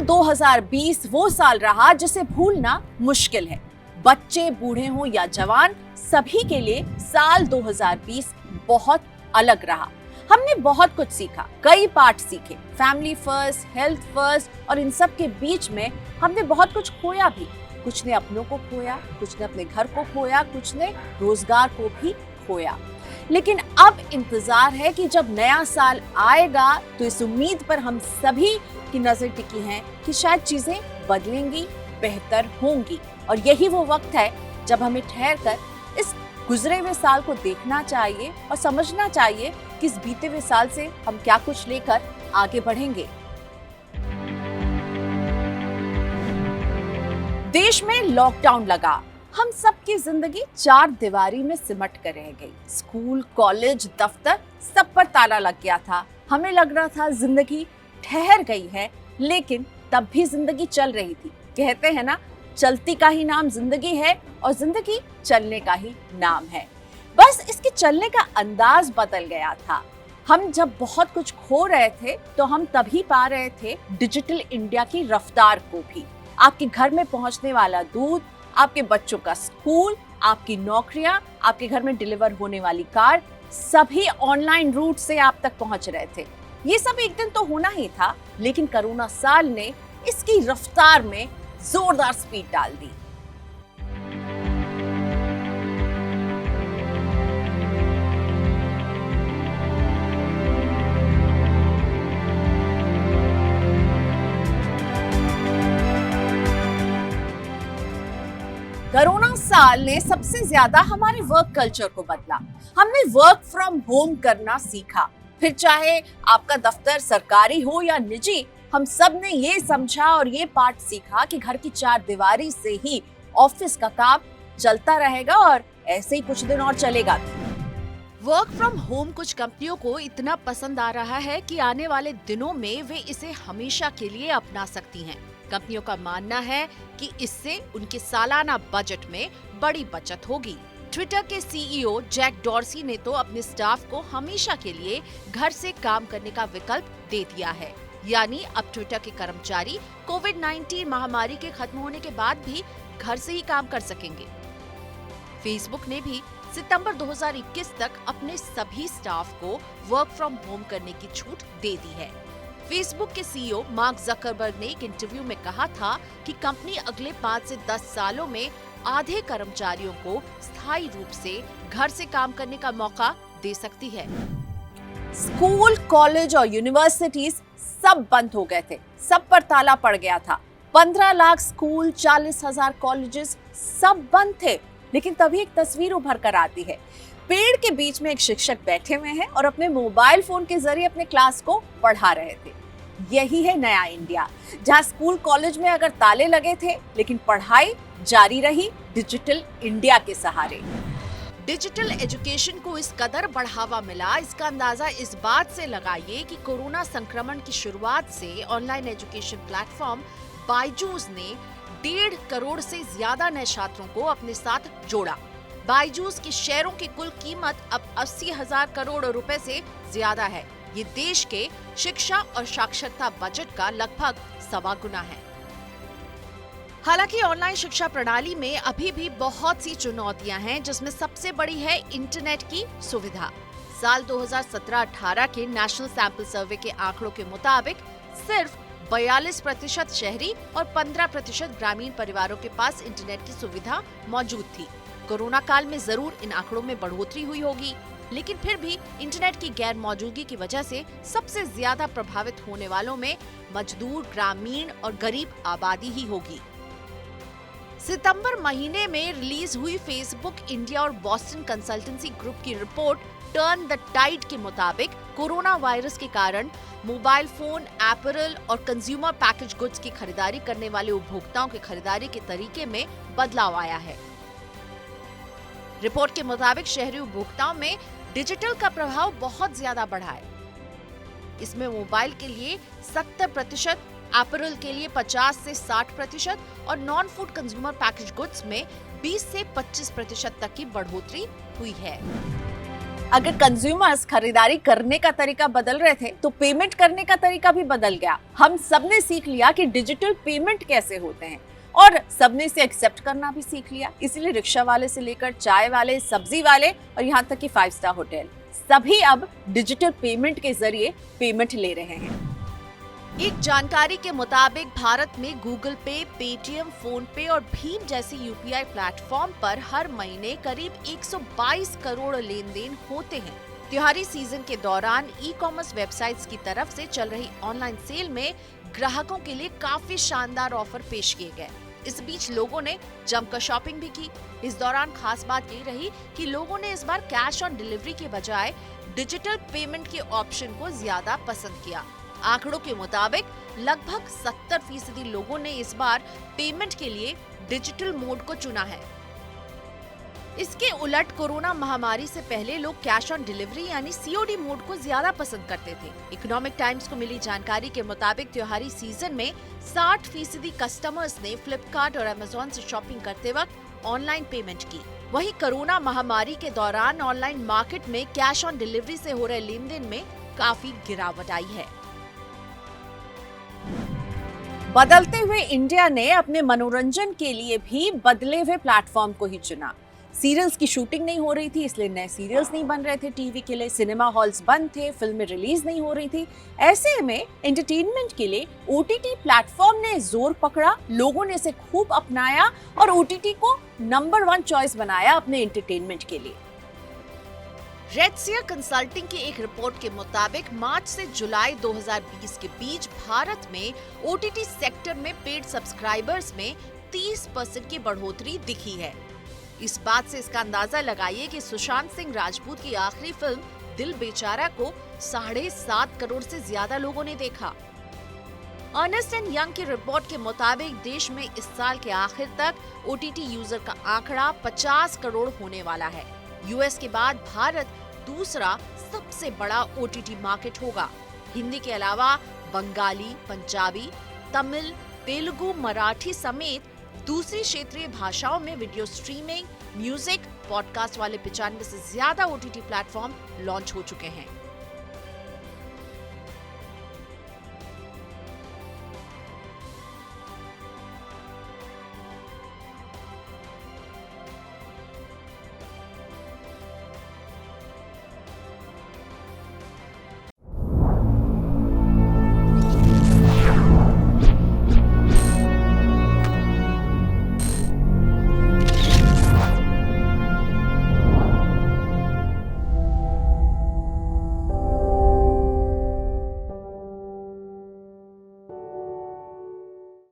2020 वो साल रहा जिसे भूलना मुश्किल है। बच्चे, बूढ़े हों या जवान, सभी के लिए साल 2020 बहुत अलग रहा। हमने बहुत कुछ सीखा, कई पाठ सीखे, फैमिली फर्स्ट, हेल्थ फर्स्ट, और इन सब के बीच में हमने बहुत कुछ खोया भी। कुछ ने अपनों को खोया, कुछ ने अपने घर को खोया, कुछ ने रोजगार को भी खोया। लेकिन अब इंतजार है कि जब नया साल आएगा तो इस उम्मीद पर हम सभी की नजर टिकी है कि शायद चीजें बदलेंगी, बेहतर होंगी। और यही वो वक्त है जब हमें ठहर कर इस गुजरे हुए साल को देखना चाहिए और समझना चाहिए कि इस बीते हुए साल से हम क्या कुछ लेकर आगे बढ़ेंगे। देश में लॉकडाउन लगा, हम सबकी जिंदगी चार दीवारी में सिमट कर रह गई। स्कूल, कॉलेज, दफ्तर, सब पर ताला लग गया था। हमें लग रहा था जिंदगी ठहर गई है, लेकिन तब भी जिंदगी चल रही थी। कहते हैं ना, चलती का ही नाम जिंदगी है और जिंदगी चलने का ही नाम है। बस इसके चलने का अंदाज बदल गया था। हम जब बहुत कुछ खो रहे थे तो हम तभी पा रहे थे डिजिटल इंडिया की रफ्तार को भी। आपके घर में पहुंचने वाला दूध, आपके बच्चों का स्कूल, आपकी नौकरियां, आपके घर में डिलीवर होने वाली कार, सभी ऑनलाइन रूट से आप तक पहुंच रहे थे। ये सब एक दिन तो होना ही था, लेकिन कोरोना साल ने इसकी रफ्तार में जोरदार स्पीड डाल दी। कोरोना साल ने सबसे ज्यादा हमारे वर्क कल्चर को बदला। हमने वर्क फ्रॉम होम करना सीखा। फिर चाहे आपका दफ्तर सरकारी हो या निजी, हम सब ने ये समझा और ये पाठ सीखा कि घर की चार दीवारी से ही ऑफिस का काम चलता रहेगा और ऐसे ही कुछ दिन और चलेगा। वर्क फ्रॉम होम कुछ कंपनियों को इतना पसंद आ रहा है कि आने वाले दिनों में वे इसे हमेशा के लिए अपना सकती हैं। कंपनियों का मानना है कि इससे उनके सालाना बजट में बड़ी बचत होगी। ट्विटर के सीईओ जैक डॉर्सी ने तो अपने स्टाफ को हमेशा के लिए घर से काम करने का विकल्प दे दिया है। यानी अब ट्विटर के कर्मचारी कोविड-19 महामारी के खत्म होने के बाद भी घर से ही काम कर सकेंगे। फेसबुक ने भी सितंबर 2021 तक अपने सभी स्टाफ को वर्क फ्रॉम होम करने की छूट दे दी है। फेसबुक के सीईओ मार्क जकरबर्ग ने एक इंटरव्यू में कहा था कि कंपनी अगले 5 से 10 सालों में आधे कर्मचारियों को स्थायी रूप से घर से काम करने का मौका दे सकती है। स्कूल, कॉलेज और यूनिवर्सिटीज सब बंद हो गए थे, सब पर ताला पड़ गया था। 15 लाख स्कूल, 40,000 कॉलेजेस सब बंद थे। लेकिन तभी एक तस्वीर उभर कर आती है। पेड़ के बीच में एक शिक्षक बैठे हुए हैं और अपने मोबाइल फोन के जरिए अपने क्लास को पढ़ा रहे थे। यही है नया इंडिया, जहां स्कूल कॉलेज में अगर ताले लगे थे, लेकिन पढ़ाई जारी रही डिजिटल इंडिया के सहारे। डिजिटल एजुकेशन को इस कदर बढ़ावा मिला, इसका अंदाजा इस बात से लगाइए कि कोरोना संक्रमण की शुरुआत से ऑनलाइन एजुकेशन प्लेटफॉर्म बायजूस ने 1.5 करोड़ से ज्यादा नए छात्रों को अपने साथ जोड़ा। बायजूस की शेयरों की कुल कीमत अब 80,000 करोड़ रुपए से ज्यादा है। ये देश के शिक्षा और साक्षरता बजट का लगभग 1.25 गुना है। हालांकि ऑनलाइन शिक्षा प्रणाली में अभी भी बहुत सी चुनौतियां हैं, जिसमें सबसे बड़ी है इंटरनेट की सुविधा। साल 2017-18 के नेशनल सैंपल सर्वे के आंकड़ों के मुताबिक सिर्फ 42% शहरी और 15% ग्रामीण परिवारों के पास इंटरनेट की सुविधा मौजूद थी। कोरोना काल में जरूर इन आंकड़ों में बढ़ोतरी हुई होगी, लेकिन फिर भी इंटरनेट की गैर मौजूदगी की वजह से सबसे ज्यादा प्रभावित होने वालों में मजदूर, ग्रामीण और गरीब आबादी ही होगी। सितंबर महीने में रिलीज हुई फेसबुक इंडिया और बॉस्टन कंसल्टेंसी ग्रुप की रिपोर्ट टर्न द टाइड के मुताबिक कोरोना वायरस के कारण मोबाइल फोन, एपरल और कंज्यूमर पैकेज गुड्स की खरीदारी करने वाले उपभोक्ताओं के खरीदारी के तरीके में बदलाव आया है। रिपोर्ट के मुताबिक शहरी उपभोक्ताओं में डिजिटल का प्रभाव बहुत ज्यादा बढ़ा है। इसमें मोबाइल के लिए 70%, एपरल के लिए 50 से 60% और non food consumer package goods में 20 से 25% तक की बढ़ोतरी हुई है। अगर कंज्यूमर्स खरीदारी करने का तरीका बदल रहे थे तो पेमेंट करने का तरीका भी बदल गया। हम सबने सीख लिया कि डिजिटल पेमेंट कैसे होते हैं और सबने इसे एक्सेप्ट करना भी सीख लिया। इसीलिए रिक्शा वाले से लेकर चाय वाले, सब्जी वाले और यहाँ तक कि 5 स्टार होटल सभी अब डिजिटल पेमेंट के जरिए पेमेंट ले रहे हैं। एक जानकारी के मुताबिक भारत में गूगल पे, पेटीएम, फोन पे और भीम जैसे यूपीआई प्लेटफॉर्म पर हर महीने करीब 122 करोड़ लेन देन होते हैं। त्योहारी सीजन के दौरान ई कॉमर्स वेबसाइट्स की तरफ से चल रही ऑनलाइन सेल में ग्राहकों के लिए काफी शानदार ऑफर पेश किए गए। इस बीच लोगों ने जमकर शॉपिंग भी की। इस दौरान खास बात ये रही कि लोगों ने इस बार कैश ऑन डिलीवरी के बजाय डिजिटल पेमेंट के ऑप्शन को ज्यादा पसंद किया। आंकड़ों के मुताबिक लगभग 70% लोगों ने इस बार पेमेंट के लिए डिजिटल मोड को चुना है। इसके उलट कोरोना महामारी से पहले लोग कैश ऑन डिलीवरी यानी सीओडी मोड को ज्यादा पसंद करते थे। इकोनॉमिक टाइम्स को मिली जानकारी के मुताबिक त्योहारी सीजन में 60% कस्टमर्स ने फ्लिपकार्ट और अमेज़न से शॉपिंग करते वक्त ऑनलाइन पेमेंट की। वहीं कोरोना महामारी के दौरान ऑनलाइन मार्केट में कैश ऑन डिलीवरी से हो रहे लेन देन में काफी गिरावट आई है। बदलते हुए इंडिया ने अपने मनोरंजन के लिए भी बदले हुए प्लेटफॉर्म को ही चुना। सीरियल्स की शूटिंग नहीं हो रही थी, इसलिए नए सीरियल्स नहीं बन रहे थे टीवी के लिए, सिनेमा हॉल्स बंद थे, फिल्में रिलीज नहीं हो रही थी। ऐसे में एंटरटेनमेंट के लिए ओटीटी प्लेटफॉर्म ने जोर पकड़ा, लोगों ने इसे खूब अपनाया और ओटीटी को नंबर 1 चॉइस बनाया अपने एंटरटेनमेंट के लिए। रेडसियर कंसल्टिंग की एक रिपोर्ट के मुताबिक मार्च से जुलाई 2020 के बीच भारत में ओटीटी सेक्टर में पेड सब्सक्राइबर्स में 30% की बढ़ोतरी दिखी है। इस बात से इसका अंदाजा लगाइए कि सुशांत सिंह राजपूत की आखिरी फिल्म दिल बेचारा को 7.5 करोड़ से ज्यादा लोगों ने देखा। अर्नेस्ट एंड यंग की रिपोर्ट के मुताबिक देश में इस साल के आखिर तक ओटीटी यूजर का आंकड़ा 50 करोड़ होने वाला है। यूएस के बाद भारत दूसरा सबसे बड़ा ओटीटी मार्केट होगा। हिंदी के अलावा बंगाली, पंजाबी, तमिल, तेलुगु, मराठी समेत दूसरी क्षेत्रीय भाषाओं में वीडियो स्ट्रीमिंग, म्यूजिक, पॉडकास्ट वाले 95 से ज्यादा ओटीटी प्लेटफॉर्म लॉन्च हो चुके हैं।